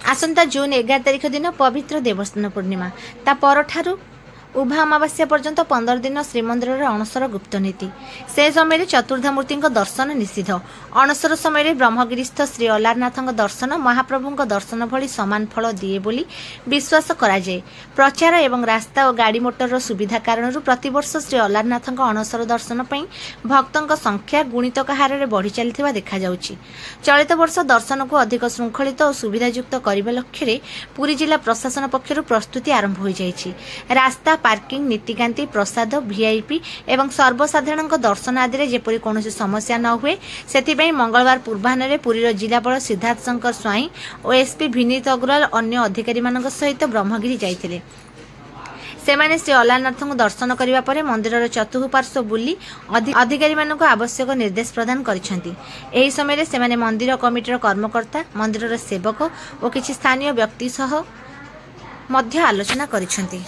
आसंता जून 11 तारिख दिन पवित्र देवस्नान पूर्णिमा ता परठारु उभा अमावास्या पर्यंत 15 दिन श्रीमंदिर अणसर गुप्त नीति से समय चतुर्धामूर्ति दर्शन निषिद्ध अणसर समय ब्रह्मगिरीस्थ श्री अलारनाथ दर्शन महाप्रभु दर्शन भली समान फल दिए बोली विश्वास कराए। प्रचार एवं रास्ता और गाड़ी मोटर सुविधा कारण प्रतिवर्ष श्री अलारनाथ अणसर दर्शन पर भक्तों संख्या गुणितक हार में बढ़ी चली देखा चलित वर्ष दर्शन को अधिक श्रृंखलित और सुविधायुक्त करने लक्ष्य पुरी जिला प्रशासन पक्षर प्रस्तुति आरंभ हो जाएगी। रास्ता पार्किंग नीतिकांति प्रसाद वीआईपी एवं सर्वसाधारण दर्शन आदि जेपरी कौन समस्या न हुए से मंगलवार पूर्वाह्न पुरीर जिलापाल सिद्धार्थ शंकर स्वाई और एसपी विनीत अग्रवाल अन्य अधिकारी सहित ब्रह्मगिरी जाइथिले। सेमाने श्री अलारनाथ दर्शन करने पर मंदिर चतुःपार्श्व बुली अधिकारी आवश्यक निर्देश प्रदान करिसेंती। एही समय सेमाने मंदिर कमिटीर कर्मकर्ता मंदिर सेवक और किछि स्थानीय व्यक्ति सह मध्य आलोचना करिसेंती।